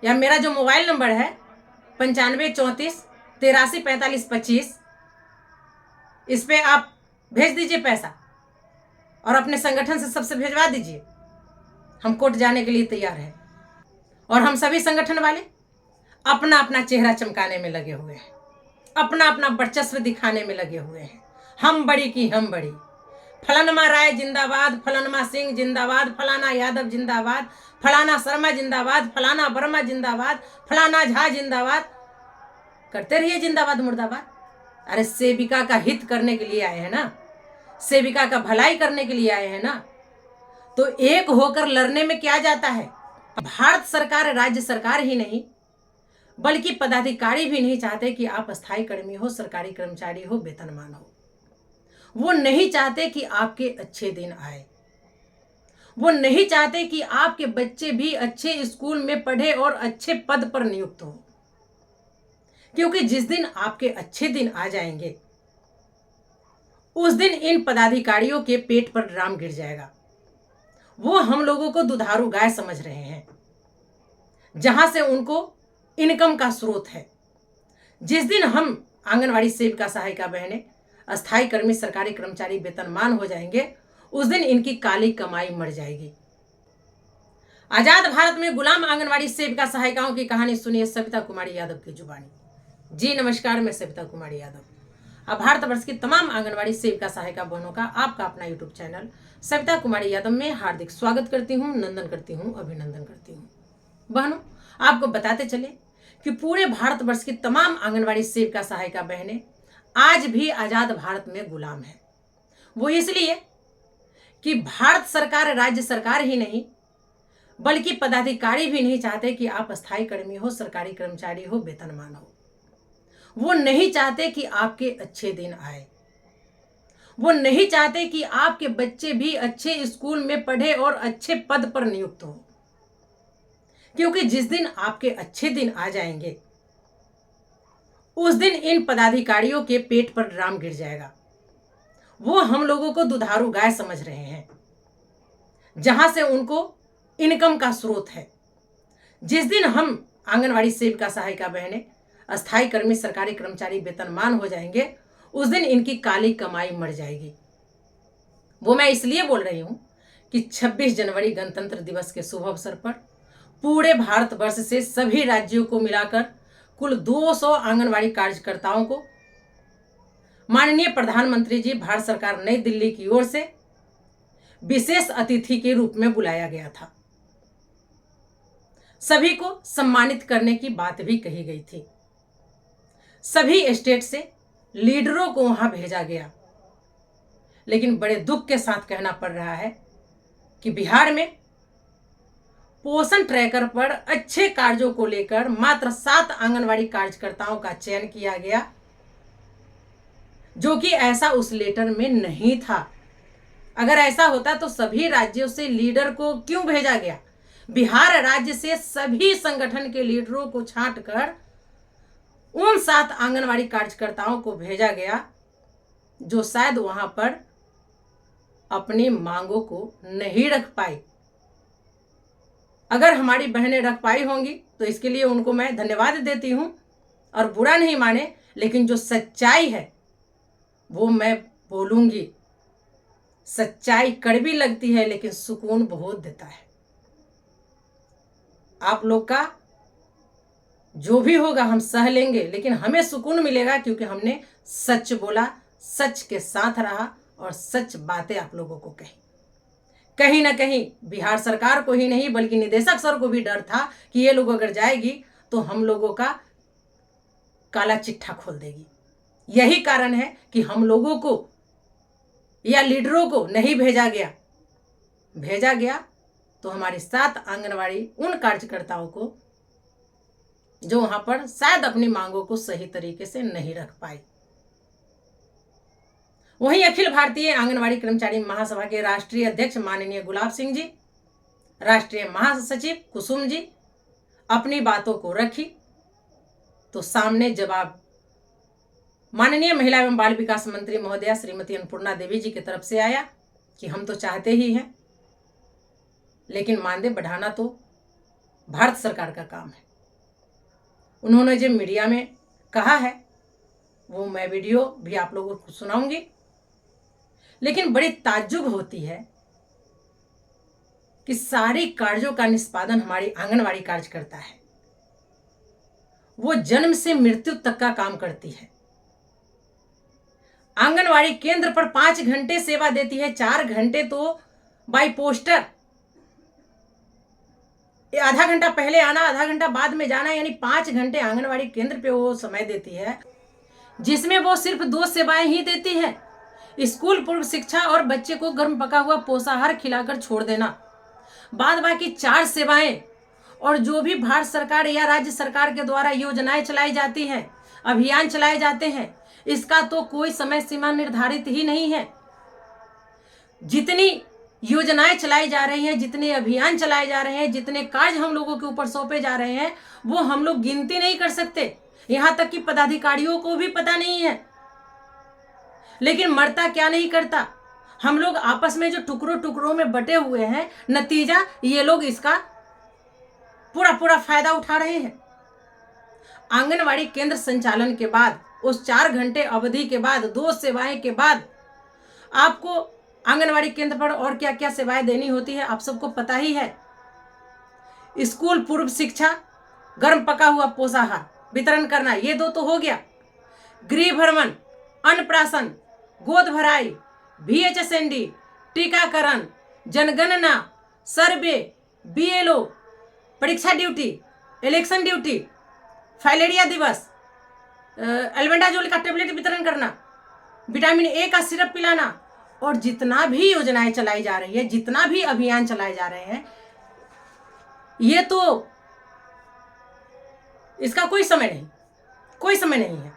या मेरा जो मोबाइल नंबर है 9534 83 45 25, इस पे आप भेज दीजिए पैसा और अपने संगठन से सबसे भेजवा दीजिए। हम कोर्ट जाने के लिए तैयार हैं और हम सभी संगठन वाले अपना अपना चेहरा चमकाने में लगे हुए हैं, अपना अपना वर्चस्व दिखाने में लगे हुए हैं। हम बड़ी की हम बड़ी, फलानमा राय जिंदाबाद, फलानमा सिंह जिंदाबाद, फलाना यादव जिंदाबाद, फलाना शर्मा जिंदाबाद, फलाना वर्मा जिंदाबाद, फलाना झा जिंदाबाद, करते रहिए जिंदाबाद मुर्दाबाद। अरे सेविका का हित करने के लिए आए हैं ना, सेविका का भलाई करने के लिए आए हैं ना, तो एक होकर लड़ने में क्या जाता है। भारत सरकार, राज्य सरकार ही नहीं बल्कि पदाधिकारी भी नहीं चाहते कि आप अस्थायी कर्मी हो, सरकारी कर्मचारी हो, वेतनमान हो। वो नहीं चाहते कि आपके अच्छे दिन आए। वो नहीं चाहते कि आपके बच्चे भी अच्छे स्कूल में पढ़े और अच्छे पद पर नियुक्त हो, क्योंकि जिस दिन आपके अच्छे दिन आ जाएंगे उस दिन इन पदाधिकारियों के पेट पर ड्राम गिर जाएगा। वो हम लोगों को दुधारू गाय समझ रहे हैं, जहां से उनको इनकम का स्रोत है। जिस दिन हम आंगनवाड़ी सेविका सहायिका बहनें, अस्थायी कर्मी, सरकारी कर्मचारी वेतनमान हो जाएंगे, उस दिन इनकी काली कमाई मर जाएगी। आजाद भारत में गुलाम आंगनवाड़ी सेविका सहायिकाओं की कहानी सुनिए सविता कुमारी यादव की जुबानी। जी नमस्कार, मैं सविता कुमारी यादव। अब भारतवर्ष की तमाम आंगनवाड़ी सेविका सहायिका बहनों का आपका अपना यूट्यूब चैनल सविता कुमारी यादव में हार्दिक स्वागत करती हूँ, नंदन करती हूँ, अभिनंदन करती हूँ। बहनों, आपको बताते चले कि पूरे भारतवर्ष की तमाम आंगनवाड़ी सेविका सहायिका बहनें आज भी आजाद भारत में गुलाम है। वो इसलिए कि भारत सरकार, राज्य सरकार ही नहीं बल्कि पदाधिकारी भी नहीं चाहते कि आप अस्थायी कर्मी हो, सरकारी कर्मचारी हो, वेतनमान हो। वो नहीं चाहते कि आपके अच्छे दिन आए। वो नहीं चाहते कि आपके बच्चे भी अच्छे स्कूल में पढ़े और अच्छे पद पर नियुक्त हो, क्योंकि जिस दिन आपके अच्छे दिन आ जाएंगे उस दिन इन पदाधिकारियों के पेट पर ड्राम गिर जाएगा। वो हम लोगों को दुधारू गाय समझ रहे हैं, जहां से उनको इनकम का स्रोत है। जिस दिन हम आंगनवाड़ी सेविका सहायिका बहनें, अस्थायी कर्मी, सरकारी कर्मचारी वेतनमान हो जाएंगे, उस दिन इनकी काली कमाई मर जाएगी। वो मैं इसलिए बोल रही हूं कि 26 जनवरी गणतंत्र दिवस के शुभ अवसर पर पूरे भारतवर्ष से सभी राज्यों को मिलाकर कुल 200 आंगनवाड़ी कार्यकर्ताओं को माननीय प्रधानमंत्री जी, भारत सरकार नई दिल्ली की ओर से विशेष अतिथि के रूप में बुलाया गया था। सभी को सम्मानित करने की बात भी कही गई थी। सभी स्टेट से लीडरों को वहां भेजा गया, लेकिन बड़े दुख के साथ कहना पड़ रहा है कि बिहार में पोषण ट्रैकर पर अच्छे कार्यों को लेकर मात्र 7 आंगनवाड़ी कार्यकर्ताओं का चयन किया गया, जो कि ऐसा उस लेटर में नहीं था। अगर ऐसा होता तो सभी राज्यों से लीडर को क्यों भेजा गया। बिहार राज्य से सभी संगठन के लीडरों को छांटकर उन 7 आंगनवाड़ी कार्यकर्ताओं को भेजा गया जो शायद वहां पर अपनी मांगों को नहीं रख पाई। अगर हमारी बहनें रख पाई होंगी तो इसके लिए उनको मैं धन्यवाद देती हूं और बुरा नहीं माने, लेकिन जो सच्चाई है वो मैं बोलूंगी। सच्चाई कड़वी लगती है लेकिन सुकून बहुत देता है। आप लोग का जो भी होगा हम सह लेंगे, लेकिन हमें सुकून मिलेगा क्योंकि हमने सच बोला, सच के साथ रहा और सच बातें आप लोगों को कही। कहीं ना कहीं बिहार सरकार को ही नहीं बल्कि निदेशक सर को भी डर था कि ये लोग अगर जाएगी तो हम लोगों का काला चिट्ठा खोल देगी। यही कारण है कि हम लोगों को या लीडरों को नहीं भेजा गया। भेजा गया तो हमारी 7 आंगनवाड़ी उन कार्यकर्ताओं को जो वहां पर शायद अपनी मांगों को सही तरीके से नहीं रख पाए। वहीं अखिल भारतीय आंगनवाड़ी कर्मचारी महासभा के राष्ट्रीय अध्यक्ष माननीय गुलाब सिंह जी, राष्ट्रीय महासचिव कुसुम जी अपनी बातों को रखी तो सामने जवाब माननीय महिला एवं बाल विकास मंत्री महोदया श्रीमती अन्नपूर्णा देवी जी की तरफ से आया कि हम तो चाहते ही हैं, लेकिन मानदेय बढ़ाना तो भारत सरकार का काम है। उन्होंने जो मीडिया में कहा है वो मैं वीडियो भी आप लोगों को सुनाऊंगी। लेकिन बड़ी ताज्जुब होती है कि सारे कार्यों का निष्पादन हमारी आंगनवाड़ी कार्य करता है। वो जन्म से मृत्यु तक का काम करती है। आंगनवाड़ी केंद्र पर 5 घंटे सेवा देती है, 4 घंटे तो बाय पोस्टर, आधा घंटा पहले आना आधा घंटा बाद में जाना, यानी 5 घंटे आंगनवाड़ी केंद्र पे वो समय देती है, जिसमें वो सिर्फ 2 सेवाएं ही देती है, स्कूल पूर्व शिक्षा और बच्चे को गर्म पका हुआ पोषाहार खिलाकर छोड़ देना। बाद बाकी 4 सेवाएं और जो भी भारत सरकार या राज्य सरकार के द्वारा योजनाएं चलाई जाती हैं, अभियान चलाए जाते हैं, इसका तो कोई समय सीमा निर्धारित ही नहीं है। जितनी योजनाएं चलाई जा रही हैं, जितने अभियान चलाए जा रहे हैं, जितने कार्य हम लोगों के ऊपर सौंपे जा रहे हैं, वो हम लोग गिनती नहीं कर सकते। यहां तक कि पदाधिकारियों को भी पता नहीं है। लेकिन मरता क्या नहीं करता, हम लोग आपस में जो टुकड़ों टुकड़ों में बटे हुए हैं, नतीजा ये लोग इसका पूरा पूरा फायदा उठा रहे हैं। आंगनवाड़ी केंद्र संचालन के बाद, उस 4 घंटे अवधि के बाद, 2 सेवाएं के बाद आपको आंगनवाड़ी केंद्र पर और क्या क्या सेवाएं देनी होती है आप सबको पता ही है। स्कूल पूर्व शिक्षा, गर्म पका हुआ पोषाहार वितरण करना, ये 2 तो हो गया। गृह भ्रमण, अन्नप्राशन, गोद भराई, VHSND, टीकाकरण, जनगणना, सर्वे, BLO, परीक्षा ड्यूटी, इलेक्शन ड्यूटी, फाइलेरिया दिवस, एल्बेंडाजोल का टेबलेट वितरण करना, विटामिन A का सिरप पिलाना, और जितना भी योजनाएं चलाई जा रही है, जितना भी अभियान चलाए जा रहे हैं, ये तो इसका कोई समय नहीं है।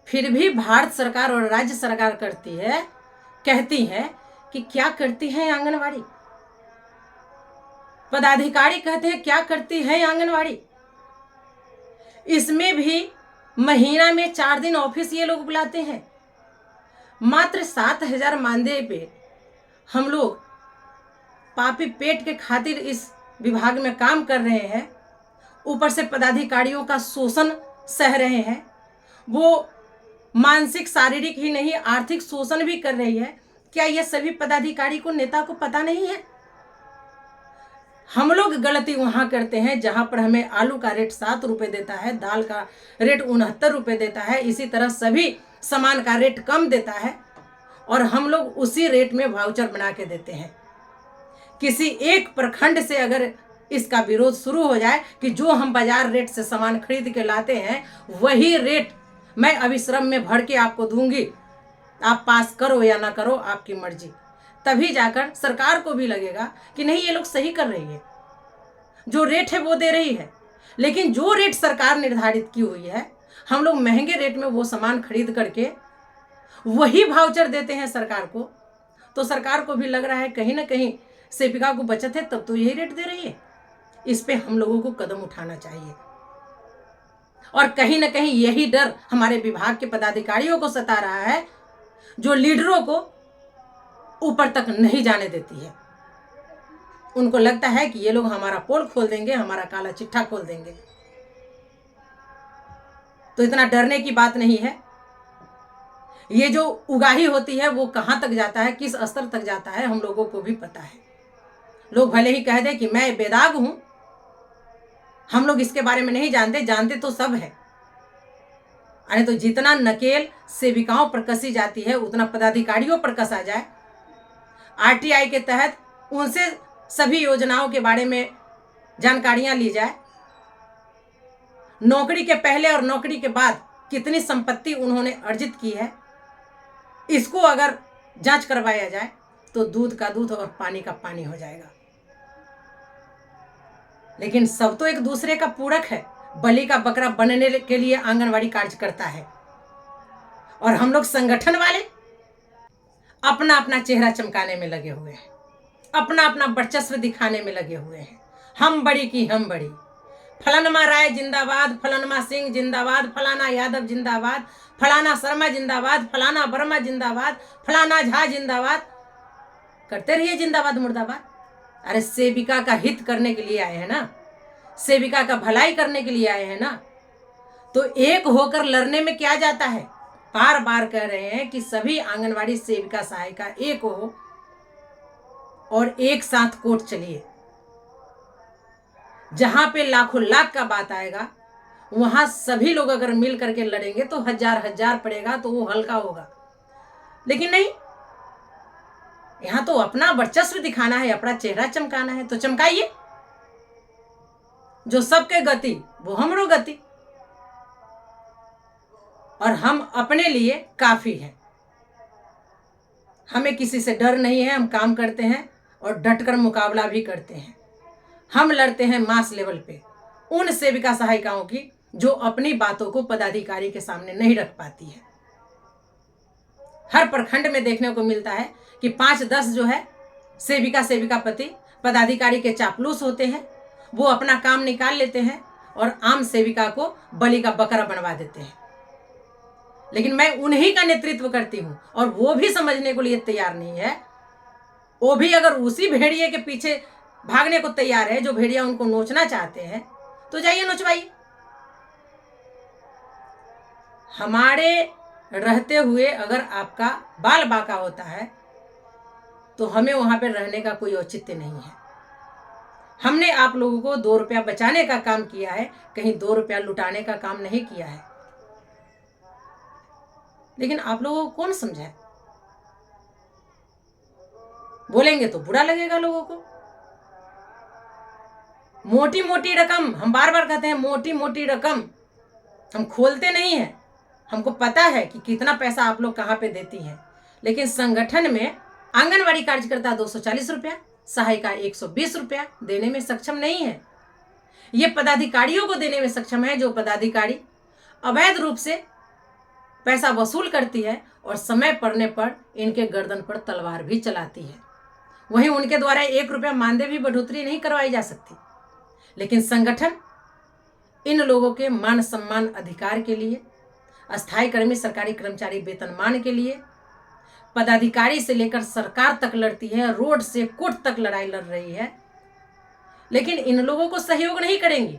फिर भी भारत सरकार और राज्य सरकार कहती है कि क्या करती है आंगनवाड़ी। पदाधिकारी कहते हैं क्या करती है आंगनवाड़ी। इसमें भी महीना में 4 दिन ऑफिस ये लोग बुलाते हैं। मात्र 7,000 मानदेय पे हम लोग पापी पेट के खातिर इस विभाग में काम कर रहे हैं। ऊपर से पदाधिकारियों का शोषण सह रहे हैं। वो मानसिक शारीरिक ही नहीं, आर्थिक शोषण भी कर रही है। क्या ये सभी पदाधिकारी को, नेता को पता नहीं है? हम लोग गलती वहां करते हैं जहां पर हमें आलू का रेट 7 रुपए देता है, दाल का रेट 69 रुपए देता है, इसी तरह सभी सामान का रेट कम देता है, और हम लोग उसी रेट में वाउचर बना के देते हैं। किसी एक प्रखंड से अगर इसका विरोध शुरू हो जाए कि जो हम बाजार रेट से सामान खरीद के लाते हैं वही रेट मैं अभिश्रम में भर के आपको दूंगी, आप पास करो या ना करो, आपकी मर्जी, तभी जाकर सरकार को भी लगेगा कि नहीं, ये लोग सही कर रही है, जो रेट है वो दे रही है। लेकिन जो रेट सरकार निर्धारित की हुई है, हम लोग महंगे रेट में वो सामान खरीद करके वही वाउचर देते हैं सरकार को, तो सरकार को भी लग रहा है कहीं ना कहीं सेविका को बचत है, तब तो यही रेट दे रही है। इस पे हम लोगों को कदम उठाना चाहिए। और कहीं ना कहीं यही डर हमारे विभाग के पदाधिकारियों को सता रहा है, जो लीडरों को ऊपर तक नहीं जाने देती है। उनको लगता है कि ये लोग हमारा पोल खोल देंगे, हमारा काला चिट्ठा खोल देंगे। तो इतना डरने की बात नहीं है। ये जो उगाही होती है वो कहाँ तक जाता है, किस स्तर तक जाता है, हम लोगों को भी पता है। लोग भले ही कह दे कि मैं बेदाग हूं, हम लोग इसके बारे में नहीं जानते, जानते तो सब है। अरे तो जितना नकेल सेविकाओं पर कसी जाती है उतना पदाधिकारियों पर कसा जाए। RTI के तहत उनसे सभी योजनाओं के बारे में जानकारियां ली जाए। नौकरी के पहले और नौकरी के बाद कितनी संपत्ति उन्होंने अर्जित की है, इसको अगर जांच करवाया जाए तो दूध का दूध और पानी का पानी हो जाएगा। लेकिन सब तो एक दूसरे का पूरक है। बलि का बकरा बनने के लिए आंगनवाड़ी कार्य करता है, और हम लोग संगठन वाले अपना अपना चेहरा चमकाने में लगे हुए हैं, अपना अपना वर्चस्व दिखाने में लगे हुए हैं। हम बड़ी की हम बड़ी, फलानमा राय जिंदाबाद, फलानमा सिंह जिंदाबाद, फलाना यादव जिंदाबाद, फलाना शर्मा जिंदाबाद, फलाना वर्मा जिंदाबाद, फलाना झा जिंदाबाद, करते रहिए जिंदाबाद मुर्दाबाद। अरे सेविका का हित करने के लिए आए हैं ना, सेविका का भलाई करने के लिए आए हैं ना, तो एक होकर लड़ने में क्या जाता है। बार बार कह रहे हैं कि सभी आंगनवाड़ी सेविका सहायिका एक हो और एक साथ कोर्ट चलिए। जहां पे लाखों लाख का बात आएगा वहां सभी लोग अगर मिल करके लड़ेंगे तो हजार हजार पड़ेगा तो वो हल्का होगा। लेकिन नहीं, यहां तो अपना वर्चस्व दिखाना है, अपना चेहरा चमकाना है, तो चमकाइए। जो सबके गति वो हमरो गति, और हम अपने लिए काफी हैं। हमें किसी से डर नहीं है, हम काम करते हैं और डटकर मुकाबला भी करते हैं। हम लड़ते हैं मास लेवल पे उन सेविका सहायिकाओं की जो अपनी बातों को पदाधिकारी के सामने नहीं रख पाती है। हर प्रखंड में देखने को मिलता है कि 5-10 जो है सेविका पति पदाधिकारी के चापलूस होते हैं। वो अपना काम निकाल लेते हैं और आम सेविका को बलि का बकरा बनवा देते हैं। लेकिन मैं उन्हीं का नेतृत्व करती हूं और वो भी समझने को लिए तैयार नहीं है। वो भी अगर उसी भेड़िए के पीछे भागने को तैयार है जो भेड़िया उनको नोचना चाहते हैं, तो जाइए नोचवाइए। हमारे रहते हुए अगर आपका बाल बाका होता है तो हमें वहां पर रहने का कोई औचित्य नहीं है। हमने आप लोगों को 2 रुपया बचाने का काम किया है, कहीं 2 रुपया लुटाने का काम नहीं किया है। लेकिन आप लोगों को कौन समझाए? बोलेंगे तो बुरा लगेगा लोगों को। मोटी मोटी रकम, हम बार बार कहते हैं मोटी मोटी रकम हम खोलते नहीं है। हमको पता है कि कितना पैसा आप लोग कहाँ पे देती हैं, लेकिन संगठन में आंगनवाड़ी कार्यकर्ता 240 रुपया, सहायिका 120 रुपया देने में सक्षम नहीं है। ये पदाधिकारियों को देने में सक्षम है जो पदाधिकारी अवैध रूप से पैसा वसूल करती है और समय पड़ने पर इनके गर्दन पर तलवार भी चलाती है। वहीं उनके द्वारा 1 रुपया मानदेय भी बढ़ोतरी नहीं करवाई जा सकती। लेकिन संगठन इन लोगों के मान सम्मान अधिकार के लिए, अस्थायी कर्मी सरकारी कर्मचारी वेतनमान के लिए पदाधिकारी से लेकर सरकार तक लड़ती है, रोड से कोर्ट तक लड़ाई लड़ रही है। लेकिन इन लोगों को सहयोग नहीं करेंगी।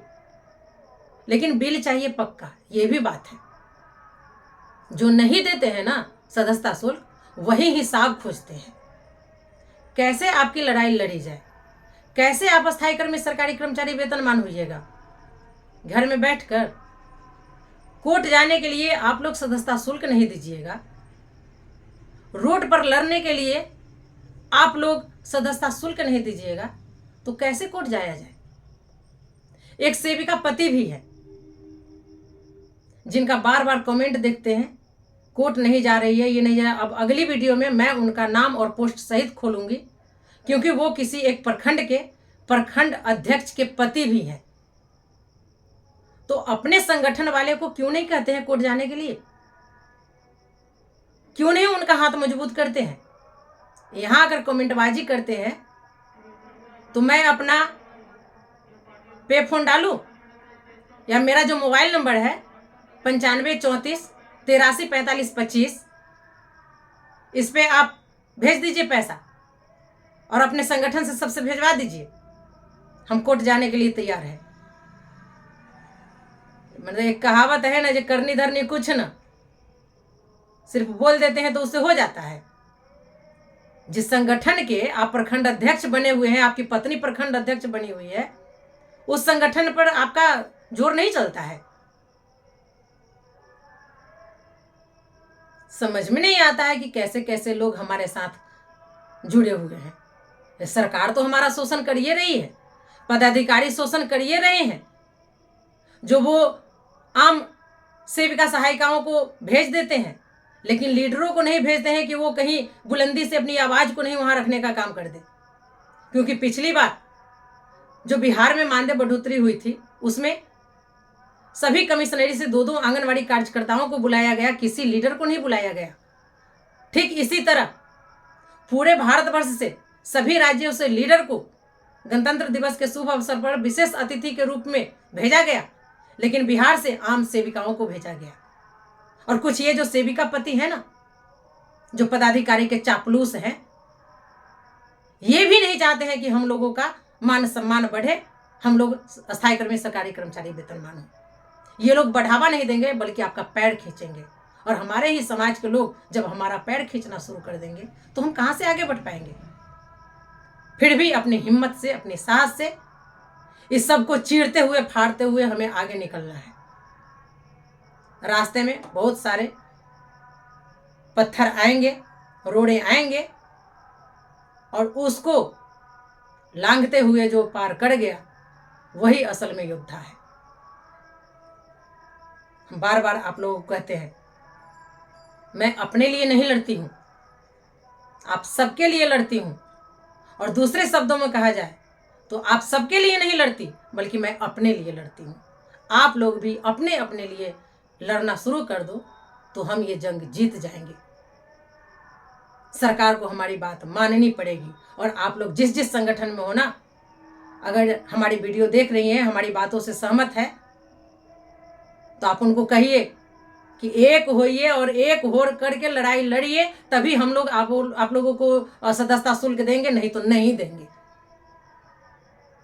लेकिन बिल चाहिए पक्का, ये भी बात है। जो नहीं देते हैं ना सदस्यता शुल्क, वही हिसाब खोजते हैं। कैसे आपकी लड़ाई लड़ी जाए, कैसे आप अस्थायी कर्मी सरकारी कर्मचारी वेतनमान होइएगा। घर में बैठकर कोर्ट जाने के लिए आप लोग सदस्यता शुल्क नहीं दीजिएगा, रोड पर लड़ने के लिए आप लोग सदस्यता शुल्क नहीं दीजिएगा, तो कैसे कोर्ट जाया जाए। एक सेविका पति भी है जिनका बार बार कमेंट देखते हैं कोर्ट नहीं जा रही है, ये नहीं जा। अब अगली वीडियो में मैं उनका नाम और पोस्ट सहित खोलूंगी, क्योंकि वो किसी एक प्रखंड के प्रखंड अध्यक्ष के पति भी हैं। तो अपने संगठन वाले को क्यों नहीं कहते हैं कोर्ट जाने के लिए? क्यों नहीं उनका हाथ मजबूत करते हैं? यहां अगर कमेंटबाजी करते हैं तो मैं अपना पे फोन डालूं, या मेरा जो मोबाइल नंबर है 9534834525, इस पे आप भेज दीजिए पैसा और अपने संगठन से सबसे भेजवा दीजिए। हम कोर्ट जाने के लिए तैयार हैं। मतलब एक कहावत है ना, जो करनी धरनी कुछ ना, सिर्फ बोल देते हैं तो उससे हो जाता है। जिस संगठन के आप प्रखंड अध्यक्ष बने हुए हैं, आपकी पत्नी प्रखंड अध्यक्ष बनी हुई है, उस संगठन पर आपका जोर नहीं चलता है। समझ में नहीं आता है कि कैसे कैसे लोग हमारे साथ जुड़े हुए हैं। सरकार तो हमारा शोषण करिए रही है, पदाधिकारी शोषण करिए रहे हैं। जो वो आम सेविका सहायिकाओं को भेज देते हैं, लेकिन लीडरों को नहीं भेजते हैं कि वो कहीं बुलंदी से अपनी आवाज को नहीं वहां रखने का काम कर दे। क्योंकि पिछली बार जो बिहार में मानदेय बढ़ोतरी हुई थी, उसमें सभी कमिश्नरी से 2-2 आंगनवाड़ी कार्यकर्ताओं को बुलाया गया, किसी लीडर को नहीं बुलाया गया। ठीक इसी तरह पूरे भारतवर्ष से सभी राज्यों से लीडर को गणतंत्र दिवस के शुभ अवसर पर विशेष अतिथि के रूप में भेजा गया, लेकिन बिहार से आम सेविकाओं को भेजा गया। और कुछ ये जो सेविका पति है ना, जो पदाधिकारी के चापलूस हैं, ये भी नहीं चाहते हैं कि हम लोगों का मान सम्मान बढ़े हम लोग अस्थायी कर्मी सरकारी कर्मचारी वेतनमान हो। ये लोग बढ़ावा नहीं देंगे बल्कि आपका पैर खींचेंगे, और हमारे ही समाज के लोग जब हमारा पैर खींचना शुरू कर देंगे तो हम कहाँ से आगे बढ़ पाएंगे। फिर भी अपनी हिम्मत से, अपने साहस से इस सब को चीरते हुए, फाड़ते हुए हमें आगे निकलना है। रास्ते में बहुत सारे पत्थर आएंगे, रोड़े आएंगे, और उसको लांघते हुए जो पार कर गया वही असल में योद्धा है। हम बार बार आप लोगों को कहते हैं, मैं अपने लिए नहीं लड़ती हूं, आप सबके लिए लड़ती हूं। और दूसरे शब्दों में कहा जाए तो आप सबके लिए नहीं लड़ती बल्कि मैं अपने लिए लड़ती हूं। आप लोग भी अपने अपने लिए लड़ना शुरू कर दो तो हम ये जंग जीत जाएंगे। सरकार को हमारी बात माननी पड़ेगी, और आप लोग जिस जिस संगठन में हो ना, अगर हमारी वीडियो देख रही हैं, हमारी बातों से सहमत है, तो आप उनको कहिए कि एक होइए और एक होर करके लड़ाई लड़िए, तभी हम लोग आप लोगों को सदस्यता शुल्क देंगे, नहीं तो नहीं देंगे।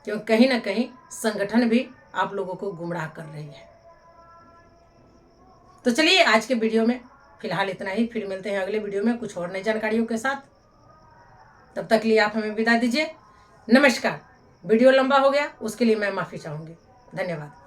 क्योंकि कहीं ना कहीं संगठन भी आप लोगों को गुमराह कर रही है। तो चलिए आज के वीडियो में फिलहाल इतना ही, फिर मिलते हैं अगले वीडियो में कुछ और नई जानकारियों के साथ। तब तक के लिए आप हमें विदा दीजिए। नमस्कार। वीडियो लंबा हो गया उसके लिए मैं माफ़ी चाहूँगी। धन्यवाद।